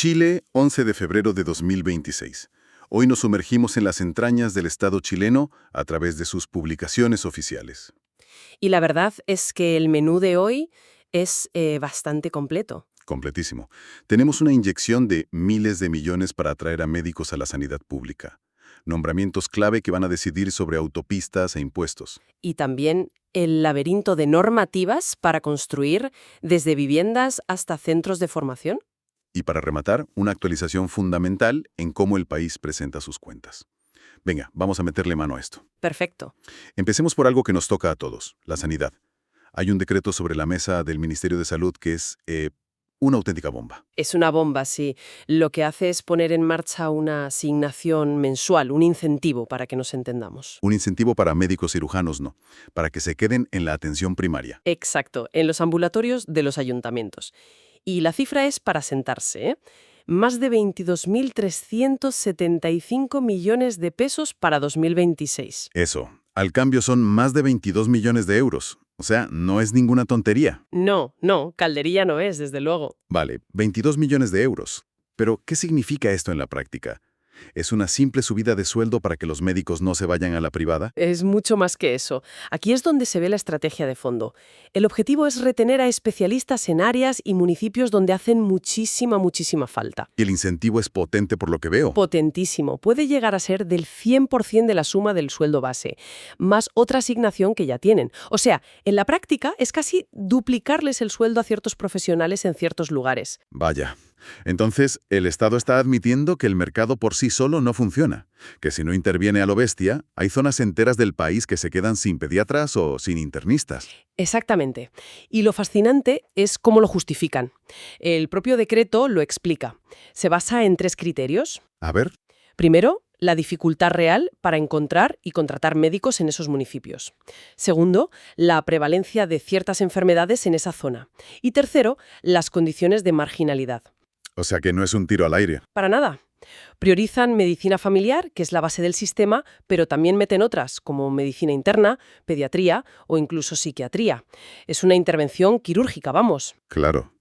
Chile, 11 de febrero de 2026. Hoy nos sumergimos en las entrañas del Estado chileno a través de sus publicaciones oficiales. Y la verdad es que el menú de hoy es bastante completo. Completísimo. Tenemos una inyección de miles de millones para atraer a médicos a la sanidad pública. Nombramientos clave que van a decidir sobre autopistas e impuestos. Y también el laberinto de normativas para construir desde viviendas hasta centros de formación. Y para rematar, una actualización fundamental en cómo el país presenta sus cuentas. Venga, vamos a meterle mano a esto. Perfecto. Empecemos por algo que nos toca a todos, la sanidad. Hay un decreto sobre la mesa del Ministerio de Salud que es una auténtica bomba. Es una bomba, sí. Lo que hace es poner en marcha una asignación mensual, un incentivo, para que nos entendamos. Un incentivo para médicos cirujanos, no, para que se queden en la atención primaria. Exacto, en los ambulatorios de los ayuntamientos. Y la cifra es para sentarse, ¿eh? Más de 22.375 millones de pesos para 2026. Eso. Al cambio son más de 22 millones de euros. O sea, no es ninguna tontería. No, calderilla no es, desde luego. Vale, 22 millones de euros. Pero, ¿qué significa esto en la práctica? ¿Es una simple subida de sueldo para que los médicos no se vayan a la privada? Es mucho más que eso. Aquí es donde se ve la estrategia de fondo. El objetivo es retener a especialistas en áreas y municipios donde hacen muchísima falta. Y el incentivo es potente por lo que veo. Potentísimo. Puede llegar a ser del 100% de la suma del sueldo base, más otra asignación que ya tienen. O sea, en la práctica es casi duplicarles el sueldo a ciertos profesionales en ciertos lugares. Vaya. Entonces, el Estado está admitiendo que el mercado por sí solo no funciona, que si no interviene a lo bestia, hay zonas enteras del país que se quedan sin pediatras o sin internistas. Exactamente. Y lo fascinante es cómo lo justifican. El propio decreto lo explica. Se basa en 3 criterios. A ver. Primero, la dificultad real para encontrar y contratar médicos en esos municipios. Segundo, la prevalencia de ciertas enfermedades en esa zona. Y tercero, las condiciones de marginalidad. O sea que no es un tiro al aire. Para nada. Priorizan medicina familiar, que es la base del sistema, pero también meten otras, como medicina interna, pediatría o incluso psiquiatría. Es una intervención quirúrgica, vamos. Claro.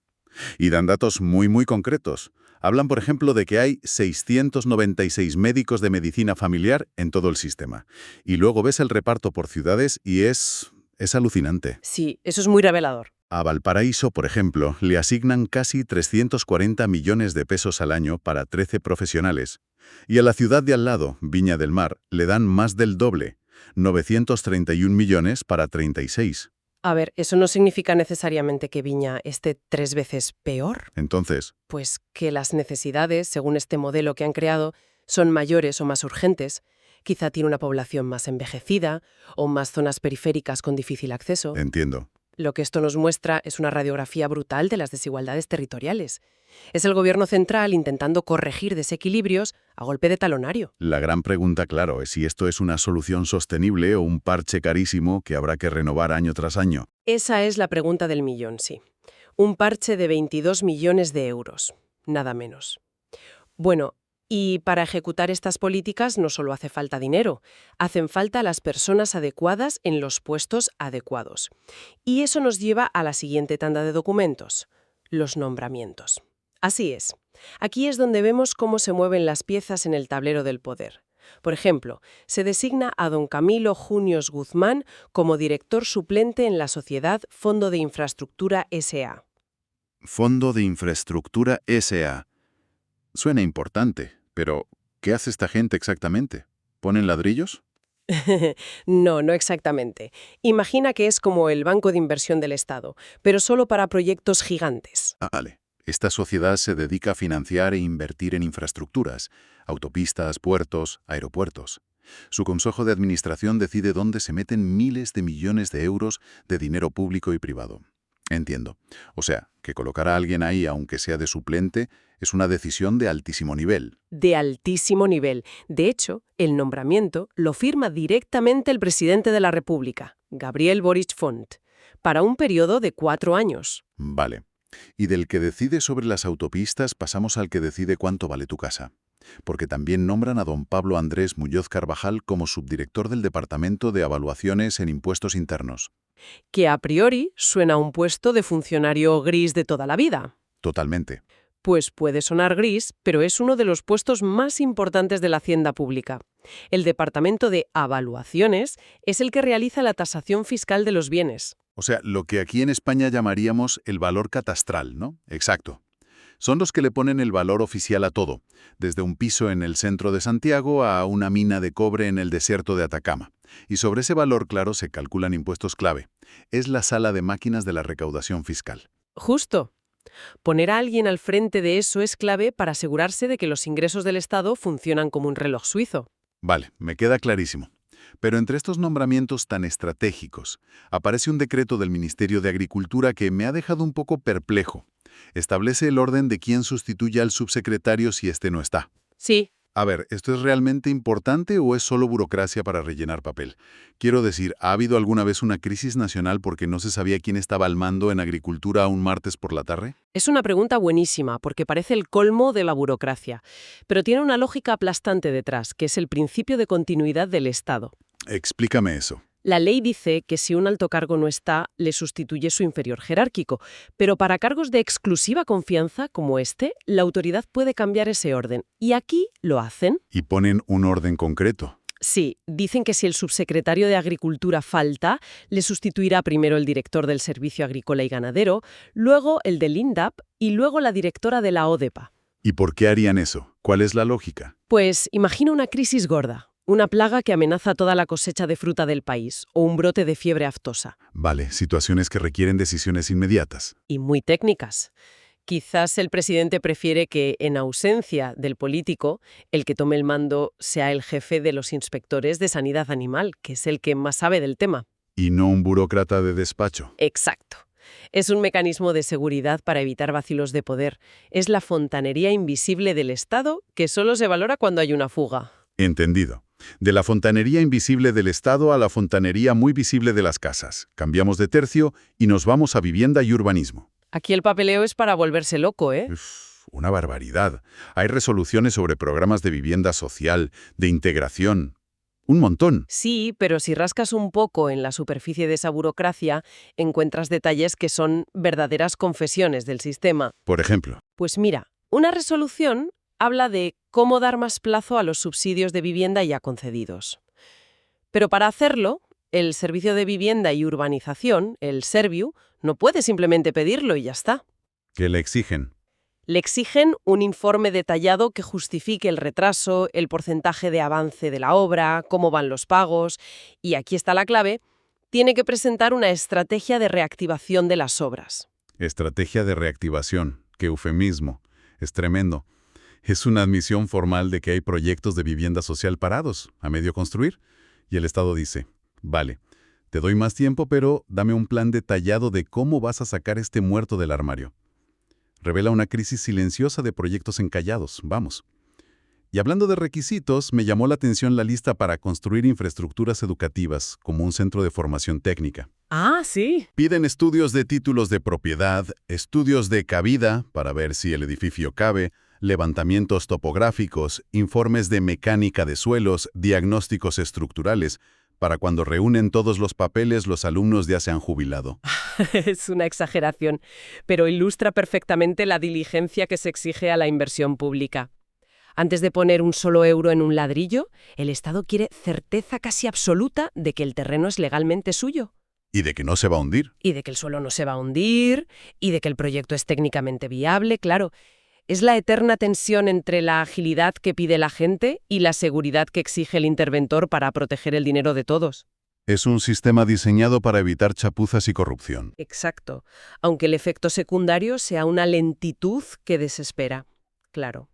Y dan datos muy concretos. Hablan, por ejemplo, de que hay 696 médicos de medicina familiar en todo el sistema. Y luego ves el reparto por ciudades y es alucinante. Sí, eso es muy revelador. A Valparaíso, por ejemplo, le asignan casi 340 millones de pesos al año para 13 profesionales. Y a la ciudad de al lado, Viña del Mar, le dan más del doble, 931 millones para 36. A ver, ¿eso no significa necesariamente que Viña esté 3 veces peor? Entonces, Pues que las necesidades, según este modelo que han creado, son mayores o más urgentes. Quizá tiene una población más envejecida o más zonas periféricas con difícil acceso. entiendo. Lo que esto nos muestra es una radiografía brutal de las desigualdades territoriales. Es el gobierno central intentando corregir desequilibrios a golpe de talonario. La gran pregunta, claro, es si esto es una solución sostenible o un parche carísimo que habrá que renovar año tras año. Esa es la pregunta del millón, sí. Un parche de 22 millones de euros, nada menos. Bueno, y para ejecutar estas políticas no solo hace falta dinero, hacen falta las personas adecuadas en los puestos adecuados. Y eso nos lleva a la siguiente tanda de documentos, los nombramientos. Así es. Aquí es donde vemos cómo se mueven las piezas en el tablero del poder. Por ejemplo, se designa a don Camilo Junios Guzmán como director suplente en la sociedad Fondo de Infraestructura S.A. Fondo de Infraestructura S.A. Suena importante, pero ¿qué hace esta gente exactamente? ¿Ponen ladrillos? No exactamente. Imagina que es como el Banco de Inversión del Estado, pero solo para proyectos gigantes. Ah, vale. Esta sociedad se dedica a financiar e invertir en infraestructuras, autopistas, puertos, aeropuertos. Su consejo de administración decide dónde se meten miles de millones de euros de dinero público y privado. Entiendo. O sea, que colocar a alguien ahí, aunque sea de suplente, es una decisión de altísimo nivel. De altísimo nivel. De hecho, el nombramiento lo firma directamente el presidente de la República, Gabriel Boric Font, para un periodo de 4 años. Vale. Y del que decide sobre las autopistas pasamos al que decide cuánto vale tu casa. Porque también nombran a don Pablo Andrés Muñoz Carvajal como subdirector del Departamento de Evaluaciones en Impuestos Internos. Que a priori suena a un puesto de funcionario gris de toda la vida. Totalmente. Pues puede sonar gris, pero es uno de los puestos más importantes de la hacienda pública. El Departamento de Avaluaciones es el que realiza la tasación fiscal de los bienes. O sea, lo que aquí en España llamaríamos el valor catastral, ¿no? Exacto. Son los que le ponen el valor oficial a todo, desde un piso en el centro de Santiago a una mina de cobre en el desierto de Atacama. Y sobre ese valor, claro, se calculan impuestos clave. Es la sala de máquinas de la recaudación fiscal. Justo. Poner a alguien al frente de eso es clave para asegurarse de que los ingresos del Estado funcionan como un reloj suizo. Vale, me queda clarísimo. Pero entre estos nombramientos tan estratégicos, aparece un decreto del Ministerio de Agricultura que me ha dejado un poco perplejo. Establece el orden de quién sustituya al subsecretario si este no está. Sí. A ver, ¿esto es realmente importante o es solo burocracia para rellenar papel? Quiero decir, ¿ha habido alguna vez una crisis nacional porque no se sabía quién estaba al mando en Agricultura un martes por la tarde? Es una pregunta buenísima, porque parece el colmo de la burocracia, pero tiene una lógica aplastante detrás, que es el principio de continuidad del Estado. Explícame eso. La ley dice que si un alto cargo no está, le sustituye su inferior jerárquico, pero para cargos de exclusiva confianza, como este, la autoridad puede cambiar ese orden, y aquí lo hacen. ¿Y ponen un orden concreto? Sí, dicen que si el subsecretario de Agricultura falta, le sustituirá primero el director del Servicio Agrícola y Ganadero, luego el del INDAP y luego la directora de la ODEPA. ¿Y por qué harían eso? ¿Cuál es la lógica? Pues imagina una crisis gorda, una plaga que amenaza toda la cosecha de fruta del país o un brote de fiebre aftosa. Vale, situaciones que requieren decisiones inmediatas. Y muy técnicas. Quizás el presidente prefiere que, en ausencia del político, el que tome el mando sea el jefe de los inspectores de sanidad animal, que es el que más sabe del tema. Y no un burócrata de despacho. Exacto. Es un mecanismo de seguridad para evitar vacilos de poder. Es la fontanería invisible del Estado que solo se valora cuando hay una fuga. Entendido. De la fontanería invisible del Estado a la fontanería muy visible de las casas. Cambiamos de tercio y nos vamos a vivienda y urbanismo. Aquí el papeleo es para volverse loco, ¿eh? Una barbaridad. Hay resoluciones sobre programas de vivienda social, de integración. Un montón. Sí, pero si rascas un poco en la superficie de esa burocracia, encuentras detalles que son verdaderas confesiones del sistema. Por ejemplo. Pues mira, una resolución habla de cómo dar más plazo a los subsidios de vivienda ya concedidos. Pero para hacerlo, el Servicio de Vivienda y Urbanización, el Serviu, no puede simplemente pedirlo y ya está. ¿Qué le exigen? Le exigen un informe detallado que justifique el retraso, el porcentaje de avance de la obra, cómo van los pagos, y aquí está la clave, tiene que presentar una estrategia de reactivación de las obras. Estrategia de reactivación. Qué eufemismo. Es tremendo. Es una admisión formal de que hay proyectos de vivienda social parados, a medio construir, y el Estado dice, vale, te doy más tiempo, pero dame un plan detallado de cómo vas a sacar este muerto del armario. Revela una crisis silenciosa de proyectos encallados, vamos. Y hablando de requisitos, me llamó la atención la lista para construir infraestructuras educativas, como un centro de formación técnica. Ah, sí. Piden estudios de títulos de propiedad, estudios de cabida, para ver si el edificio cabe, levantamientos topográficos, informes de mecánica de suelos, diagnósticos estructurales. Para cuando reúnen todos los papeles, los alumnos ya se han jubilado. Es una exageración, pero ilustra perfectamente la diligencia que se exige a la inversión pública. Antes de poner un solo euro en un ladrillo, el Estado quiere certeza casi absoluta de que el terreno es legalmente suyo. Y de que no se va a hundir. Y de que el suelo no se va a hundir, y de que el proyecto es técnicamente viable, claro. Es la eterna tensión entre la agilidad que pide la gente y la seguridad que exige el interventor para proteger el dinero de todos. Es un sistema diseñado para evitar chapuzas y corrupción. Exacto, aunque el efecto secundario sea una lentitud que desespera, claro.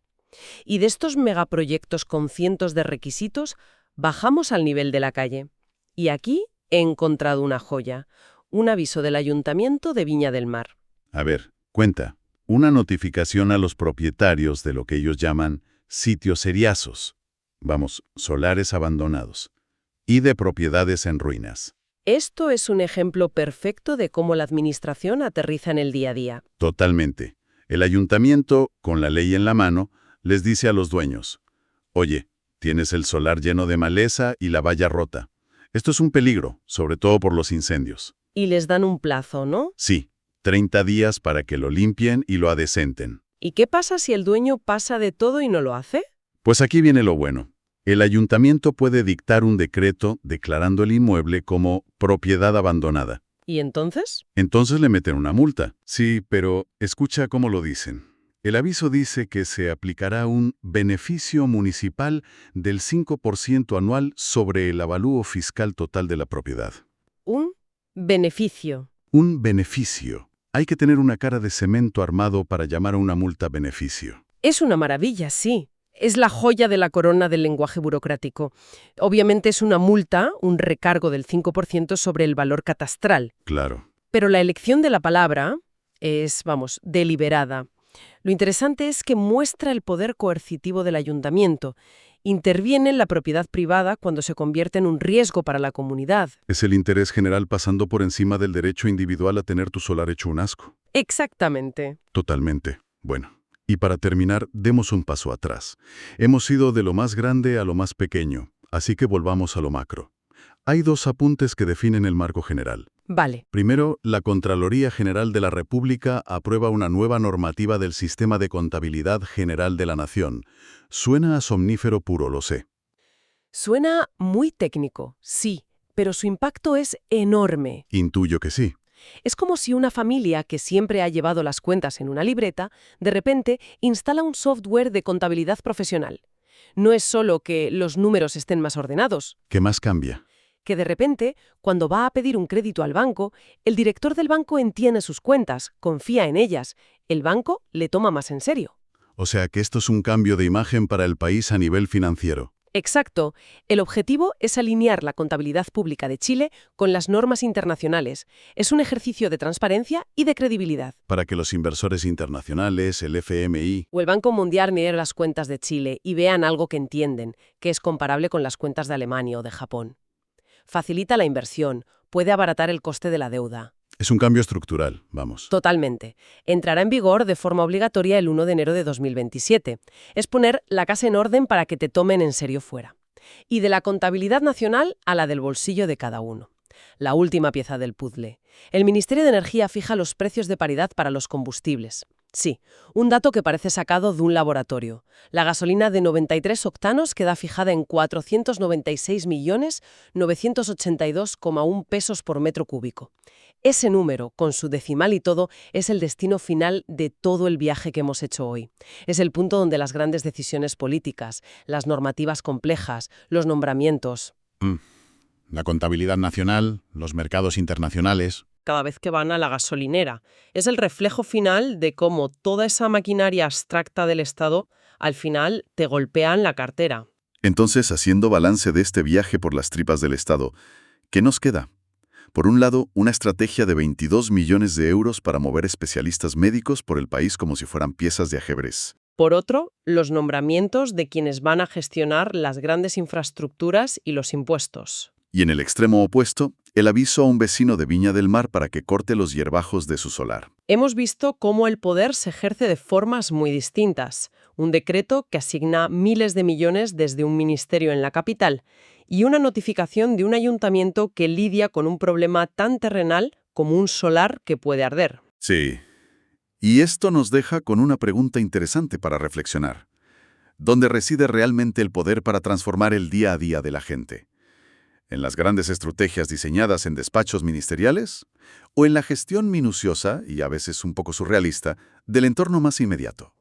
Y de estos megaproyectos con cientos de requisitos, bajamos al nivel de la calle. Y aquí he encontrado una joya, un aviso del Ayuntamiento de Viña del Mar. A ver, cuenta. Una notificación a los propietarios de lo que ellos llaman sitios seriazos. Vamos, solares abandonados. Y de propiedades en ruinas. Esto es un ejemplo perfecto de cómo la administración aterriza en el día a día. Totalmente. El ayuntamiento, con la ley en la mano, les dice a los dueños, oye, tienes el solar lleno de maleza y la valla rota. Esto es un peligro, sobre todo por los incendios. Y les dan un plazo, ¿no? Sí, 30 días para que lo limpien y lo adecenten. ¿Y qué pasa si el dueño pasa de todo y no lo hace? Pues aquí viene lo bueno. El ayuntamiento puede dictar un decreto declarando el inmueble como propiedad abandonada. ¿Y entonces? Entonces le meten una multa. Sí, pero escucha cómo lo dicen. El aviso dice que se aplicará un beneficio municipal del 5% anual sobre el avalúo fiscal total de la propiedad. Un beneficio. Un beneficio. Hay que tener una cara de cemento armado para llamar a una multa beneficio. Es una maravilla, sí. Es la joya de la corona del lenguaje burocrático. Obviamente es una multa, un recargo del 5% sobre el valor catastral. Claro. Pero la elección de la palabra es, deliberada. Lo interesante es que muestra el poder coercitivo del ayuntamiento. Interviene en la propiedad privada cuando se convierte en un riesgo para la comunidad. Es el interés general pasando por encima del derecho individual a tener tu solar hecho un asco. Exactamente. Totalmente. Bueno. Y para terminar, demos un paso atrás. Hemos ido de lo más grande a lo más pequeño, así que volvamos a lo macro. Hay dos apuntes que definen el marco general. Vale. Primero, la Contraloría General de la República aprueba una nueva normativa del Sistema de Contabilidad General de la Nación. Suena a somnífero puro, lo sé. Suena muy técnico, sí, pero su impacto es enorme. Intuyo que sí. Es como si una familia que siempre ha llevado las cuentas en una libreta, de repente instala un software de contabilidad profesional. No es solo que los números estén más ordenados, ¿Qué más cambia? que de repente, cuando va a pedir un crédito al banco, el director del banco entiende sus cuentas, confía en ellas, el banco le toma más en serio. O sea que esto es un cambio de imagen para el país a nivel financiero. Exacto. El objetivo es alinear la contabilidad pública de Chile con las normas internacionales. Es un ejercicio de transparencia y de credibilidad. Para que los inversores internacionales, el FMI... O el Banco Mundial miren las cuentas de Chile y vean algo que entienden, que es comparable con las cuentas de Alemania o de Japón. Facilita la inversión, puede abaratar el coste de la deuda. Es un cambio estructural, vamos. Totalmente. Entrará en vigor de forma obligatoria el 1 de enero de 2027. Es poner la casa en orden para que te tomen en serio fuera. Y de la contabilidad nacional a la del bolsillo de cada uno. La última pieza del puzzle. El Ministerio de Energía fija los precios de paridad para los combustibles. Sí, un dato que parece sacado de un laboratorio. La gasolina de 93 octanos queda fijada en 496.982,1 pesos por metro cúbico. Ese número, con su decimal y todo, es el destino final de todo el viaje que hemos hecho hoy. Es el punto donde las grandes decisiones políticas, las normativas complejas, los nombramientos... La contabilidad nacional, los mercados internacionales... cada vez que van a la gasolinera. Es el reflejo final de cómo toda esa maquinaria abstracta del Estado al final te golpea en la cartera. Entonces, haciendo balance de este viaje por las tripas del Estado, ¿qué nos queda? Por un lado, una estrategia de 22 millones de euros para mover especialistas médicos por el país como si fueran piezas de ajedrez. Por otro, los nombramientos de quienes van a gestionar las grandes infraestructuras y los impuestos. Y en el extremo opuesto, el aviso a un vecino de Viña del Mar para que corte los hierbajos de su solar. Hemos visto cómo el poder se ejerce de formas muy distintas. Un decreto que asigna miles de millones desde un ministerio en la capital y una notificación de un ayuntamiento que lidia con un problema tan terrenal como un solar que puede arder. Sí. Y esto nos deja con una pregunta interesante para reflexionar. ¿Dónde reside realmente el poder para transformar el día a día de la gente? ¿En las grandes estrategias diseñadas en despachos ministeriales? ¿O en la gestión minuciosa, y a veces un poco surrealista, del entorno más inmediato?